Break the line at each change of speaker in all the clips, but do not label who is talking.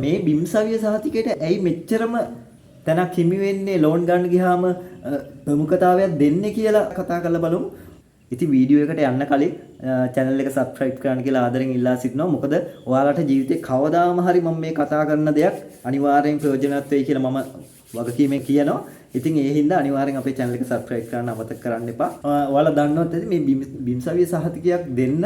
මේ බිම්සවිය සහතිකයට ඇයි මෙච්චරම තැනක් හිමි වෙන්නේ ලෝන් ගන්න ගියාම ප්‍රමුඛතාවයක් දෙන්නේ කියලා කතා කරලා බලමු. ඉතින් වීඩියෝ එකට යන්න කලින් channel එක subscribe කරන්න කියලා ආදරෙන් ඉල්ලා සිටිනවා. මොකද ඔයාලට ජීවිතේ කවදාම හරි මම මේ කතා කරන දෙයක් අනිවාර්යෙන් ප්‍රයෝජනවත් වෙයි කියලා මම වගකීමෙන් කියනවා. ඉතින් ඒ හින්දා අනිවාර්යෙන් අපේ channel එක subscribe කරන්න අමතක කරන්න එපා. ඔයාලා දන්නවත් ඇති මේ බිම්සවිය සහතිකයක් දෙන්න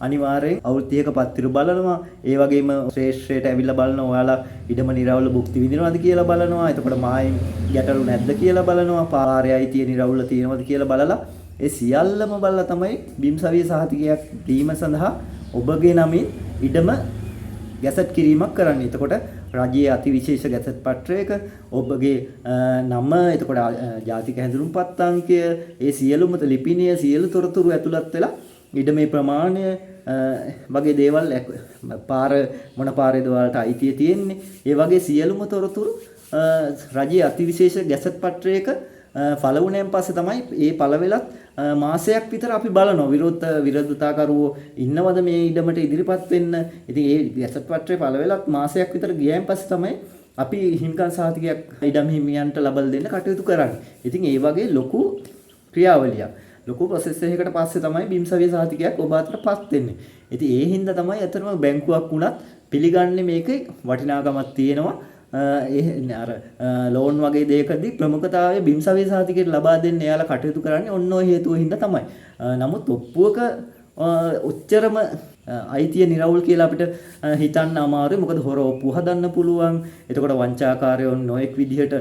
අනිවාර්යෙන් අවුරුදු 30ක පත්තිරු බලනවා. ඒ වගේම ශ්‍රේෂ්ඨයට ඇවිල්ලා බලනවා. ඔයාලා ඉඩම නිරවුල භුක්ති විඳිනවද කියලා බලනවා. එතකොට මායිම් ගැටලු නැද්ද කියලා බලනවා. පාරේ අයිතිය නිරවුල තියෙනවද කියලා බලලා ඒ සියල්ලම බලලා තමයි බිම්සවිය සහතිකයක් දීම සඳහා ඔබගේ නමින් ඉඩම ගැසට් කිරීමක් කරන්නේ. එතකොට රජයේ අතිවිශේෂ ගැසට් පත්‍රයක ඔබගේ නම, එතකොට ජාතික හැඳුනුම්පත් අංකය, ඒ සියලුම ලිපිනය, සියලු තොරතුරු ඇතුළත් වෙලා ඉඩමේ ප්‍රමාණය වගේ දේවල් පාර මොන පාරේද ඔයාලට අයිතිය තියෙන්නේ, ඒ වගේ සියලුම තොරතුරු රජයේ අතිවිශේෂ ගැසට් පත්‍රයක ඵල වුණෙන් පස්සේ තමයි ඒ ඵල වෙලත් මාසයක් විතර අපි බලනවා විරෝධතාකරුවෝ ඉන්නවද මේ ඉඩමට ඉදිරිපත් වෙන්න. ඉතින් ඒ ගැසට් පත්‍රයේ ඵල වෙලත් මාසයක් විතර ගියයින් පස්සේ තමයි අපි හිමිකම් සහතිකයක් ඉඩම් හිමියන්ට ලබා දෙන්න කටයුතු කරන්නේ. ඉතින් ඒ වගේ ලොකු ක්‍රියාවලියක්, ලොකු ප්‍රොසෙස් එකකට පස්සේ තමයි බිම්සවිය සහතිකයක් ඔබ අතටපත් වෙන්නේ. ඉතින් ඒ හින්දා තමයි අතරම බැංකුවක් වුණත් පිළිගන්නේ මේකේ වටිනාකමක් තියෙනවා. අර ලෝන් වගේ දෙයකදී ප්‍රමුඛතාවය බිම්සවිය සහතිකයට ලබා දෙන්න එයාලා කටයුතු කරන්නේ ඔන්න ඔය හේතුව හින්දා තමයි. නමුත් ඔප්පුවක ඔච්චරම අයිතිය නිරවුල් කියලා අපිට හිතන්න අමාරුයි. මොකද හොර ඔප්පු හදන්න පුළුවන්. එතකොට වංචාකාරයෝ නොඑක් විදිහට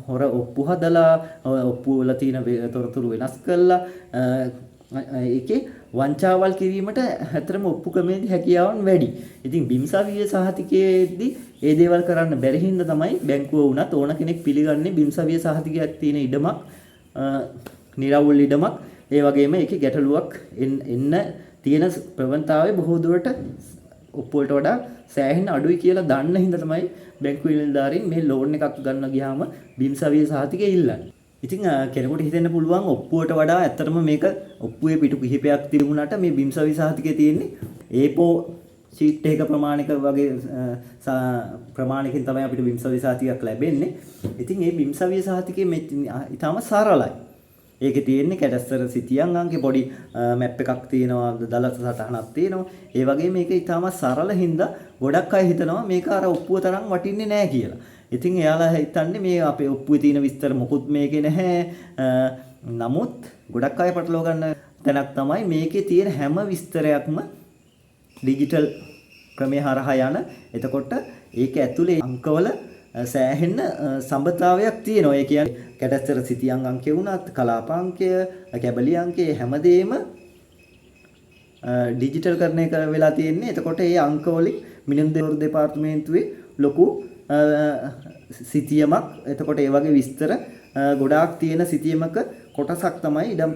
හොර ඔප්පු හදලා ඔප්පු වල තියෙන තොරතුරු වෙනස් කරලා ඒකේ වංචාවල් කිරීමට ඇත්තටම ඔප්පු ක්‍රමේදී හැකියාවන් වැඩි. ඉතින් බිම්සවිය සහතිකයේදී ඒ දේවල් කරන්න බැරි හින්දා තමයි බැංකුව වුණත් ඕන කෙනෙක් පිළිගන්නේ බිම්සවිය සහතිකයක් තියෙන ඉඩමක්, නිරවුල් ඉඩමක්. ඒ වගේම ඒකේ ගැටලුවක් එන්න තියෙන ප්‍රවණතාවය බොහෝ දුරට ඔප්පු වලට වඩා සෑහෙන අඩුයි කියලා දන්න හින්දා තමයි බැංකු නිලධාරීන් මේ ලෝන් එකක් ගන්න ගියාම බිම්සවිය සහතිකය ඉල්ලන්නේ. ඉතින් කෙනෙකුට හිතෙන්න පුළුවන් ඔප්පුවට වඩා ඇත්තටම මේක ඔප්පුවේ පිටු කිහිපයක් තිබුණාට මේ බිම්සවිය සහතිකයේ තියෙන්නේ A4 ෂීට් එක ප්‍රමාණික වගේ ප්‍රමාණිකෙන් තමයි අපිට බිම්සවිය සහතිකයක් ලැබෙන්නේ. ඉතින් මේ බිම්සවිය සහතිකයේ ඊටම සරලයි. ඒකේ තියෙන්නේ කැඩස්තර සිතියන් අංකේ පොඩි මැප් එකක් තියෙනවා, දල සටහනක් තියෙනවා. ඒ වගේ මේක ඊටම සරල හින්දා ගොඩක් අය හිතනවා මේක අර ඔප්පුව තරම් වටින්නේ නැහැ කියලා. ඉතින් එයාලා හිතන්නේ මේ අපේ ඔප්පුවේ තියෙන විස්තර මොකුත් මේකේ නැහැ. නමුත් ගොඩක් අය පටලවා ගන්න තැනක් තමයි මේකේ තියෙන හැම විස්තරයක්ම ඩිජිටල් ක්‍රමයේ හරහා යන. එතකොට ඒක ඇතුලේ අංකවල සෑහෙන සම්බතාවයක් තියෙනවා. ඒ කියන්නේ කැඩස්තර සිතියන් අංකය වුණත්, කලාප අංකය, කැබලි අංකය හැමදේම ඩිජිටල් කරණය වෙලා තියෙන්නේ. එතකොට මේ අංකවලින් මිනිඳු දෙපාර්තමේන්තුවේ ලොකු සිතියමක්, එතකොට ඒ වගේ විස්තර ගොඩාක් තියෙන සිතියමක කොටසක් තමයි ඉඩම්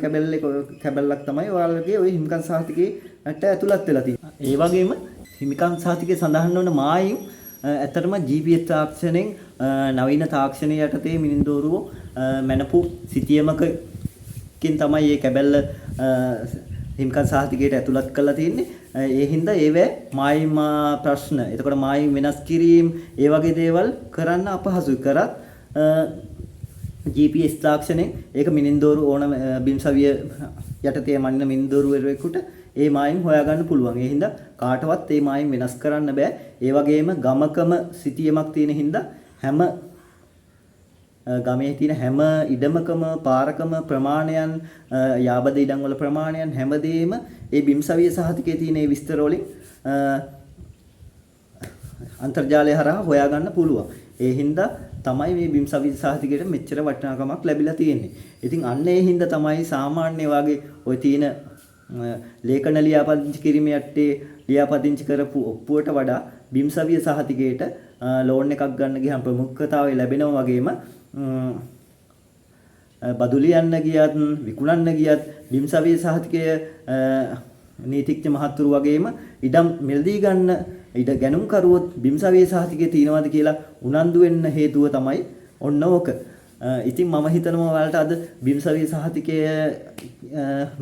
කැබල්ලක් තමයි ඔයාලගේ ওই හිමිකම් සහතිකයට ඇතුළත් වෙලා තියෙන්නේ. ඒ වගේම හිමිකම් සහතිකයේ සඳහන් වන මායිම් ඇත්තටම GPS තාක්ෂණයෙන් නවීන තාක්ෂණය යටතේ මිනිඳුරුවෝ මැනපු සිතියමකකින් තමයි මේ කැබල්ල හිමිකම් සහතිකයට ඇතුළත් කරලා තියෙන්නේ. ඒ හින්දා ඒවැ මායිම් ප්‍රශ්න, එතකොට මායිම් වෙනස් කිරීම, ඒ වගේ දේවල් කරන්න අපහසුයි. කරත් GPS තාක්ෂණයෙන් ඒක මිනින්දෝරු ඕන බිම්සවිය යටතේ මනින මිනින්දෝරුවෙකුට ඒ මායිම් හොයාගන්න පුළුවන්. ඒ හින්දා කාටවත් ඒ මායිම් වෙනස් කරන්න බෑ. ඒ වගේම ගමකම සිතියමක් තියෙන හින්දා හැම ගමේ තියෙන හැම ඉඩමකම, පාරකම ප්‍රමාණයන්, යාබද ඉඩම් වල ප්‍රමාණයන් හැමදේම ඒ බිම්සවිය සහතිකයේ තියෙන ඒ විස්තර වලින් අන්තර්ජාලය හරහා හොයාගන්න පුළුවන්. ඒ හින්දා තමයි මේ බිම්සවිය සහතිකයට මෙච්චර වටිනාකමක් ලැබිලා තියෙන්නේ. ඉතින් අන්න ඒ හින්දා තමයි සාමාන්‍ය වාගේ ওই තියෙන ලේඛන ලියාපදිංචි කිරීමේ යටතේ ලියාපදිංචි කරපු ඔප්පුවට වඩා බිම්සවිය සහතිකයට ලෝන් එකක් ගන්න ගියම ප්‍රමුඛතාවය ලැබෙනවා. වගේම බදු ලියන්න ගියත්, විකුණන්න ගියත් බිම්සවිය සහතිකය නීතිඥ මහතුරු වගේම ඉඩම් මිලදී ගන්න ඉඩ ගැනුම් කරුවොත් බිම්සවිය සහතිකයේ තියෙනවද කියලා උනන්දු වෙන්න හේතුව තමයි ඔන්න ඕක. ඉතින් මම හිතනවා ඔයාලට අද බිම්සවිය සහතිකය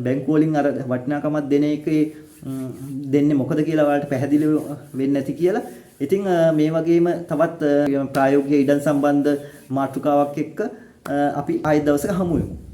බැංකුව වලින් අර වටිනාකමක් දෙන එකේ දෙන්නේ මොකද කියලා ඔයාලට පැහැදිලි වෙන්නේ නැති කියලා. ඉතින් මේ වගේම තවත් ප්‍රායෝගික ඉඩම් සම්බන්ධ මාතෘකාවක් එක්ක අපි ආයෙත් දවසක හමු වෙමු.